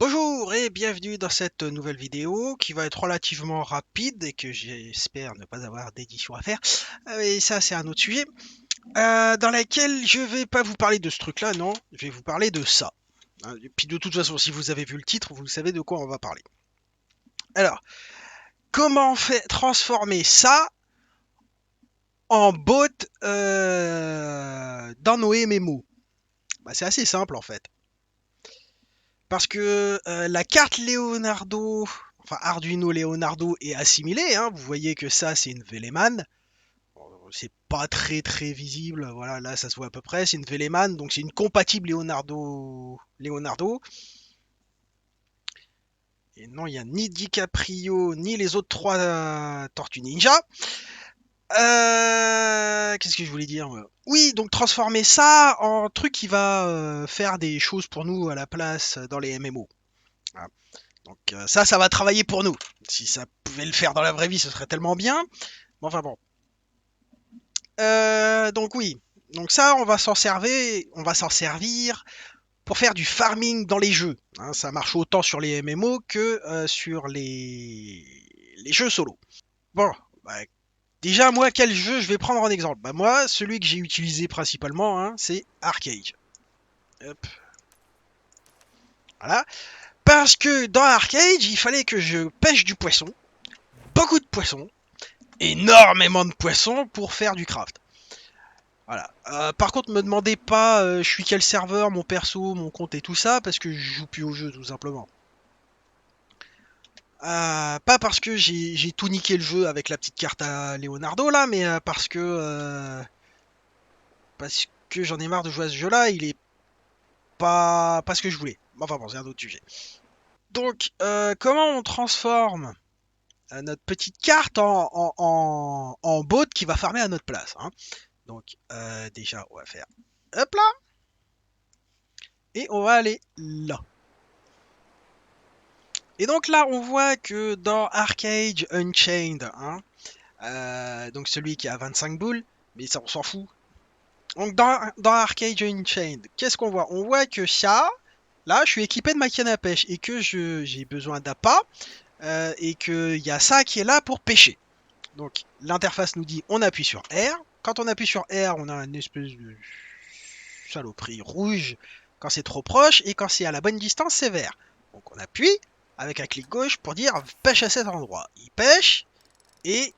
Bonjour et bienvenue dans cette nouvelle vidéo qui va être relativement rapide et que j'espère ne pas avoir d'édition à faire. Et ça, c'est un autre sujet dans laquelle je vais pas vous parler de ce truc-là, non, je vais vous parler de ça. Et puis de toute façon, si vous avez vu le titre, vous savez de quoi on va parler. Alors, comment transformer ça en bot dans nos MMO? Bah, c'est assez simple en fait. Parce que la carte Leonardo, enfin Arduino Leonardo est assimilée, hein. Vous voyez que ça c'est une Veleman. Bon, c'est pas très visible, voilà, là ça se voit à peu près, c'est une Veleman, donc c'est une compatible Leonardo. Et non, il n'y a ni DiCaprio, ni les autres trois Tortues Ninja. Qu'est-ce que je voulais dire? Oui, donc transformer ça en truc qui va faire des choses pour nous à la place dans les MMO. Voilà. Donc ça va travailler pour nous. Si ça pouvait le faire dans la vraie vie, ce serait tellement bien. Mais enfin bon. Donc oui. Donc ça, on va s'en servir pour faire du farming dans les jeux. Hein, ça marche autant sur les MMO que sur les jeux solo. Bon, bah, déjà moi, quel jeu je vais prendre en exemple? Bah moi, celui que j'ai utilisé principalement, hein, c'est Arcade. Hop, voilà. Parce que dans Arcade, il fallait que je pêche du poisson, beaucoup de poissons, énormément de poissons pour faire du craft. Voilà. Par contre, me demandez pas, je suis quel serveur, mon perso, mon compte et tout ça, parce que je joue plus au jeu, tout simplement. Pas parce que j'ai tout niqué le jeu avec la petite carte à Leonardo là, mais parce que j'en ai marre de jouer à ce jeu-là. Il est pas ce que je voulais. Enfin bon, c'est un autre sujet. Donc, comment on transforme notre petite carte en bot qui va farmer à notre place, hein. Donc, déjà, on va faire hop là, et on va aller là. Et donc là, on voit que dans Arcade Unchained, hein, donc celui qui a 25 boules, mais ça on s'en fout. Donc dans Arcade Unchained, qu'est-ce qu'on voit? On voit que ça, là, je suis équipé de ma canne à pêche et que j'ai besoin d'appât et qu'il y a ça qui est là pour pêcher. Donc l'interface nous dit on appuie sur R. Quand on appuie sur R, on a une espèce de saloperie rouge quand c'est trop proche et quand c'est à la bonne distance, c'est vert. Donc on appuie avec un clic gauche pour dire pêche à cet endroit. Il pêche et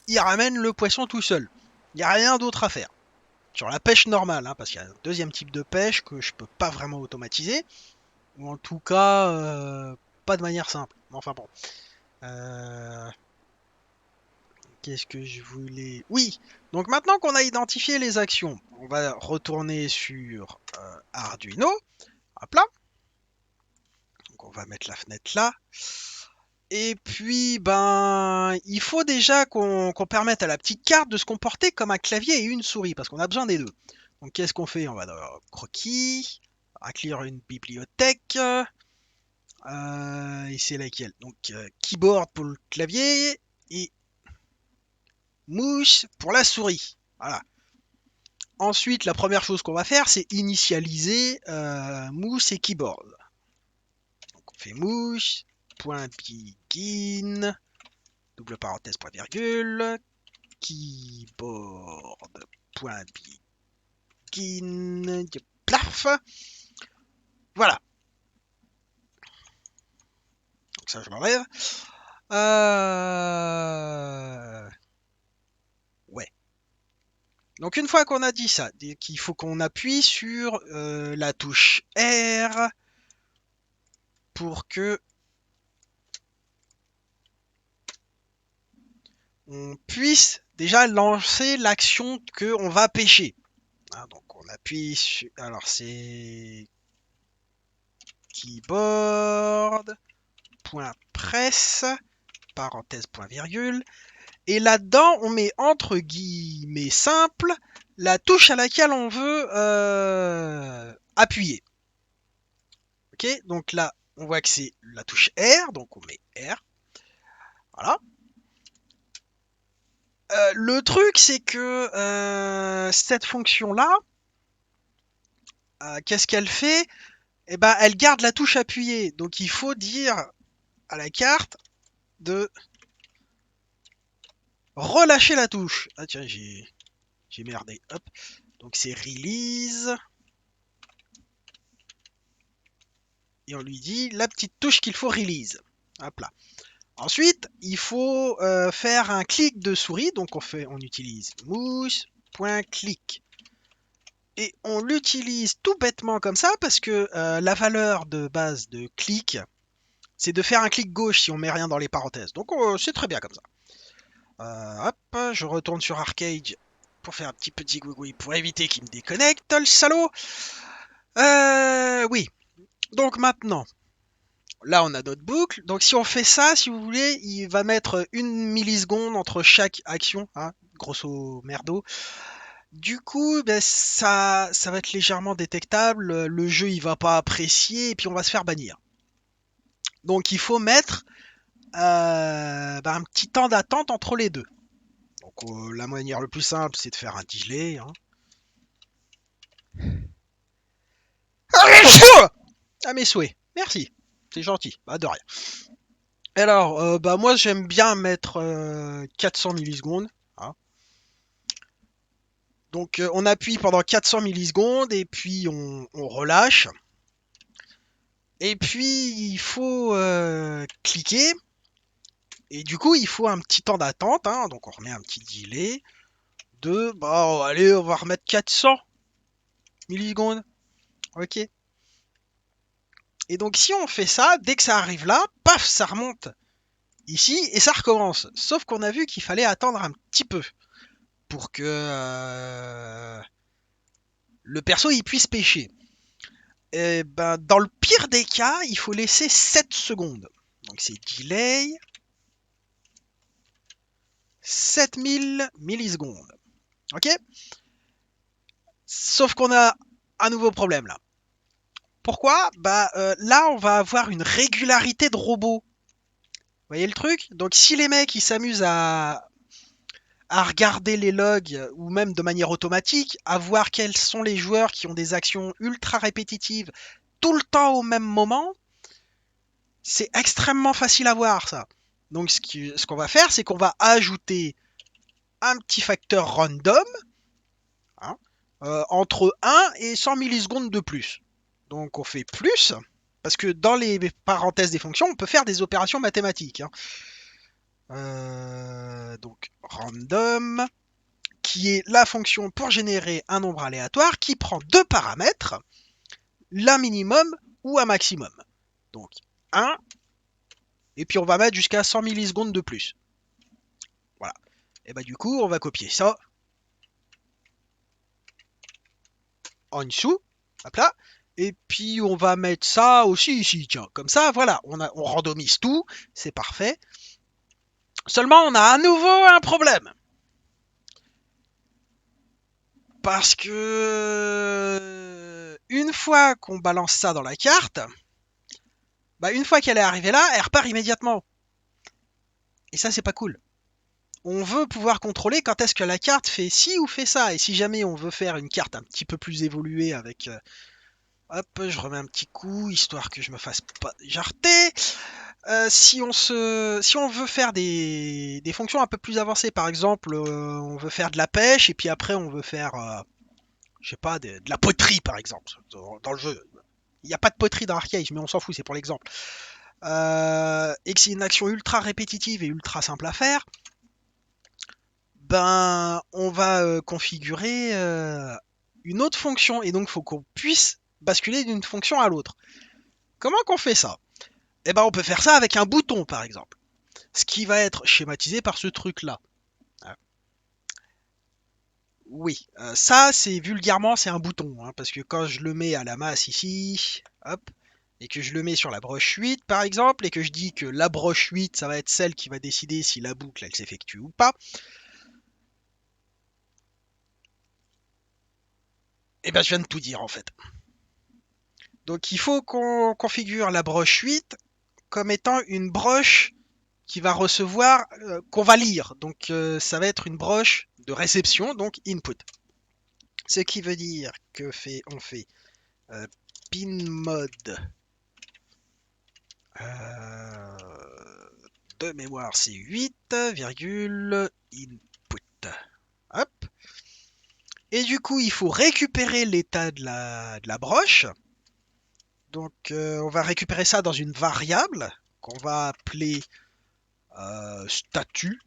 il ramène le poisson tout seul. Il n'y a rien d'autre à faire. Sur la pêche normale, hein, parce qu'il y a un deuxième type de pêche que je peux pas vraiment automatiser, ou en tout cas pas de manière simple. Enfin bon. Euh, Qu'est-ce que je voulais... Oui, donc maintenant qu'on a identifié les actions, on va retourner sur Arduino. Hop là. Donc on va mettre la fenêtre là. Et puis, ben, il faut déjà qu'on permette à la petite carte de se comporter comme un clavier et une souris, parce qu'on a besoin des deux. Donc qu'est-ce qu'on fait? On va dans croquis, inclure une bibliothèque, et c'est laquelle? Donc keyboard pour le clavier et mouche pour la souris. Voilà. Ensuite, la première chose qu'on va faire, c'est initialiser mouche et keyboard. Donc on fait mouche, point begin, double parenthèse, point virgule, keyboard, point begin, plaf. Voilà. Donc ça, je m'enlève. Ouais. Donc une fois qu'on a dit ça, qu'il faut qu'on appuie sur la touche R pour que on puisse déjà lancer l'action que on va pêcher. Hein, donc on appuie sur... Alors c'est keyboard, point presse, parenthèse, point virgule. Et là-dedans, on met entre guillemets simple la touche à laquelle on veut appuyer. Ok, donc là, on voit que c'est la touche R, donc on met R. Voilà. Le truc, c'est que cette fonction-là, qu'est-ce qu'elle fait? et ben elle garde la touche appuyée. Donc il faut dire à la carte de relâcher la touche. Ah tiens, j'ai merdé. Hop. Donc c'est release. Et on lui dit la petite touche qu'il faut release. Hop là. Ensuite, il faut faire un clic de souris. Donc on utilise mouse.click. Et on l'utilise tout bêtement comme ça parce que la valeur de base de clic, c'est de faire un clic gauche si on met rien dans les parenthèses. Donc c'est très bien comme ça. Hop, je retourne sur Arcade pour faire un petit gouigoui pour éviter qu'il me déconnecte, le salaud. Oui. Donc maintenant, là on a notre boucle. Donc si on fait ça, si vous voulez, il va mettre 1 milliseconde entre chaque action, hein, grosso merdo. Du coup, ben, ça va être légèrement détectable. Le jeu il va pas apprécier et puis on va se faire bannir. Donc il faut mettre ben, un petit temps d'attente entre les deux. Donc la manière le plus simple c'est de faire un delay. Hein. À mes souhaits. Merci. C'est gentil. Bah, de rien. Alors, bah, moi, j'aime bien mettre 400 millisecondes. Hein. Donc, on appuie pendant 400 millisecondes et puis on relâche. Et puis, il faut cliquer. Et du coup, il faut un petit temps d'attente. Hein. Donc, on remet un petit delay de... Bah, allez, on va remettre 400 millisecondes. Ok. Et donc, si on fait ça, dès que ça arrive là, paf, ça remonte ici et ça recommence. Sauf qu'on a vu qu'il fallait attendre un petit peu pour que le perso il puisse pêcher. Et ben, dans le pire des cas, il faut laisser 7 secondes. Donc c'est delay 7000 millisecondes. Ok. Sauf qu'on a un nouveau problème là. Pourquoi? Bah là on va avoir une régularité de robots. Vous voyez le truc? Donc si les mecs ils s'amusent à regarder les logs ou même de manière automatique, à voir quels sont les joueurs qui ont des actions ultra répétitives tout le temps au même moment, c'est extrêmement facile à voir ça. Donc ce qu'on va faire, c'est qu'on va ajouter un petit facteur random hein, entre 1 et 100 millisecondes de plus. Donc on fait plus, parce que dans les parenthèses des fonctions, on peut faire des opérations mathématiques. Hein. Donc random, qui est la fonction pour générer un nombre aléatoire qui prend deux paramètres, l'un minimum ou un maximum. Donc 1, et puis on va mettre jusqu'à 100 millisecondes de plus. Voilà. Et bah du coup, on va copier ça en dessous, hop là, et puis on va mettre ça aussi ici, tiens. Comme ça, voilà, on randomise tout, c'est parfait. Seulement, on a à nouveau un problème. Parce que une fois qu'on balance ça dans la carte, bah une fois qu'elle est arrivée là, elle repart immédiatement. Et ça, c'est pas cool. On veut pouvoir contrôler quand est-ce que la carte fait ci ou fait ça. Et si jamais on veut faire une carte un petit peu plus évoluée avec... hop, je remets un petit coup, histoire que je me fasse pas jarter. Si on veut faire des fonctions un peu plus avancées, par exemple, on veut faire de la pêche, et puis après on veut faire, je sais pas, de la poterie, par exemple, dans le jeu. Il n'y a pas de poterie dans Arcade, mais on s'en fout, c'est pour l'exemple. Et que c'est une action ultra répétitive et ultra simple à faire, ben on va configurer une autre fonction, et donc il faut qu'on puisse basculer d'une fonction à l'autre. Comment qu'on fait ça? Eh ben on peut faire ça avec un bouton par exemple, ce qui va être schématisé par ce truc là. Oui, ça c'est vulgairement c'est un bouton, hein, parce que quand je le mets à la masse ici, hop, et que je le mets sur la broche 8 par exemple, et que je dis que la broche 8 ça va être celle qui va décider si la boucle elle s'effectue ou pas, et ben je viens de tout dire en fait. Donc il faut qu'on configure la broche 8 comme étant une broche qui va recevoir, qu'on va lire. Donc ça va être une broche de réception, donc input. Ce qui veut dire que on fait pin mode. De mémoire, c'est 8, virgule, input. Hop. Et du coup, il faut récupérer l'état de la broche. Donc, on va récupérer ça dans une variable qu'on va appeler statut.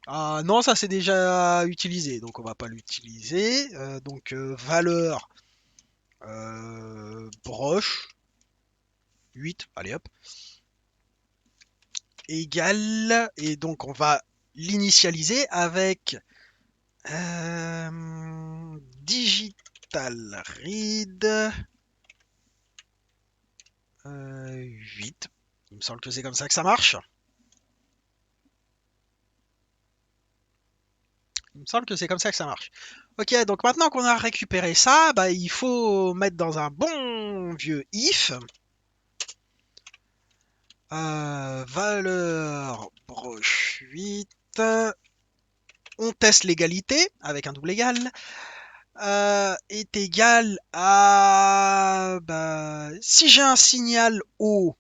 Ah non, ça c'est déjà utilisé, donc on va pas l'utiliser. Donc, valeur broche 8, allez hop, égale, et donc on va l'initialiser avec digital read 8. Il me semble que c'est comme ça que ça marche. Il me semble que c'est comme ça que ça marche. Ok, donc maintenant qu'on a récupéré ça, bah, il faut mettre dans un bon vieux if valeur broche 8. On teste l'égalité avec un double égal. Est égal à... Bah, si j'ai un signal haut,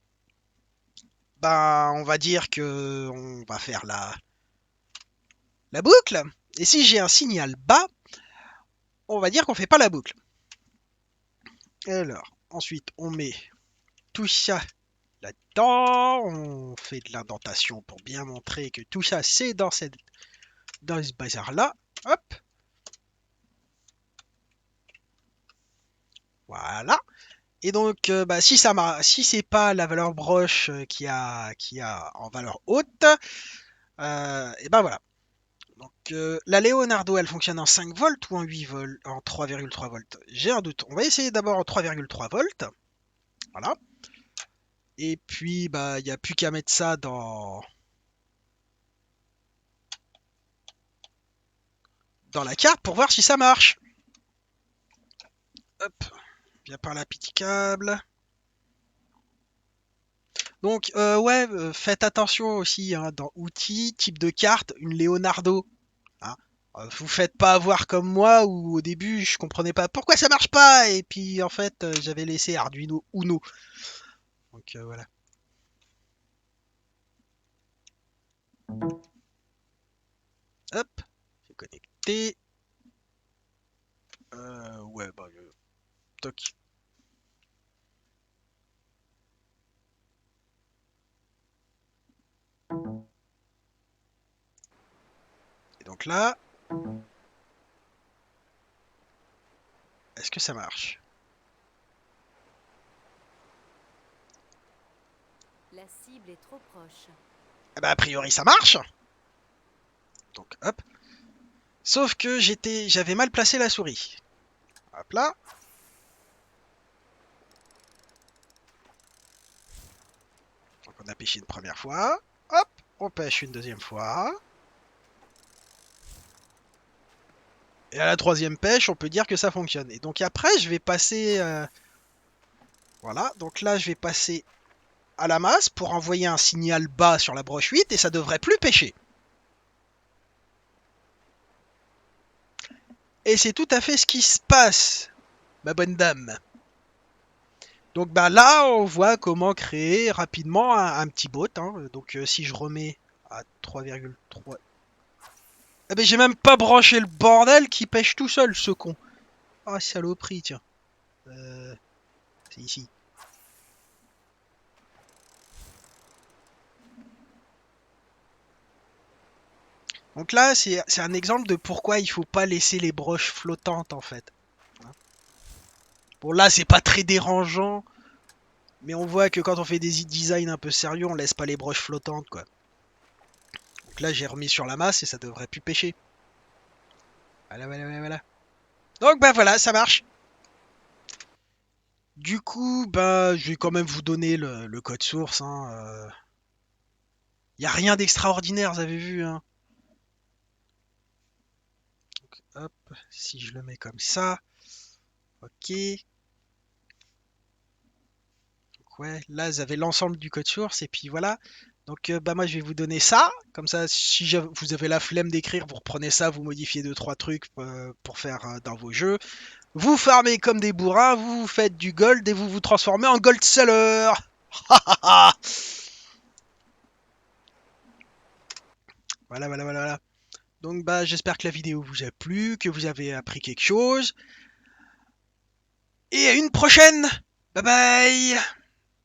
bah, on va dire que on va faire la boucle. Et si j'ai un signal bas, on va dire qu'on fait pas la boucle. Alors, ensuite, on met tout ça là-dedans. On fait de l'indentation pour bien montrer que tout ça, c'est dans ce bazar-là. Hop. Voilà. Et donc, bah, si c'est pas la valeur broche qui a en valeur haute, et ben voilà. Donc, la Leonardo, elle fonctionne en 5 volts ou en 8 volts, en 3,3 volts. J'ai un doute. On va essayer d'abord en 3,3 volts. Voilà. Et puis, bah, il n'y a plus qu'à mettre ça dans la carte pour voir si ça marche. Hop, bien par la petit câble. Donc, ouais, faites attention aussi hein, dans outils, type de carte, une Leonardo. Hein. Vous faites pas avoir comme moi où au début je comprenais pas pourquoi ça marche pas et puis en fait j'avais laissé Arduino Uno. Donc voilà. Hop, c'est connecté. Ouais, bah toc. Et donc là, est-ce que ça marche? La cible est trop proche. Ah bah a priori ça marche. Donc hop. Sauf que j'avais mal placé la souris. Hop là. Donc on a pêché une première fois. Hop, on pêche une deuxième fois. Et à la troisième pêche, on peut dire que ça fonctionne. Et donc après, je vais passer... voilà, donc là, je vais passer à la masse pour envoyer un signal bas sur la broche 8 et ça devrait plus pêcher. Et c'est tout à fait ce qui se passe, ma bonne dame. Donc bah là, on voit comment créer rapidement un petit bot. Hein. Donc si je remets à 3,3... Eh ben j'ai même pas branché le bordel qui pêche tout seul, ce con. Ah, saloperie, tiens. C'est ici. Donc là, c'est un exemple de pourquoi il faut pas laisser les broches flottantes, en fait. Bon, là, c'est pas très dérangeant, mais on voit que quand on fait des designs un peu sérieux, on laisse pas les broches flottantes, quoi. Donc là, j'ai remis sur la masse et ça devrait plus pêcher. Voilà, voilà, voilà, voilà. Donc, bah voilà, ça marche. Du coup, bah, je vais quand même vous donner le code source. Hein. Y a rien d'extraordinaire, vous avez vu. Hein. Donc, hop, si je le mets comme ça. Ok. Donc, ouais, là, vous avez l'ensemble du code source. Et puis voilà. Donc, bah, moi, je vais vous donner ça. Comme ça, si vous avez la flemme d'écrire, vous reprenez ça, vous modifiez 2-3 trucs pour faire dans vos jeux. Vous farmez comme des bourrins, vous faites du gold et vous vous transformez en gold seller. Voilà, voilà, voilà, voilà. Donc bah j'espère que la vidéo vous a plu, que vous avez appris quelque chose. Et à une prochaine. Bye bye.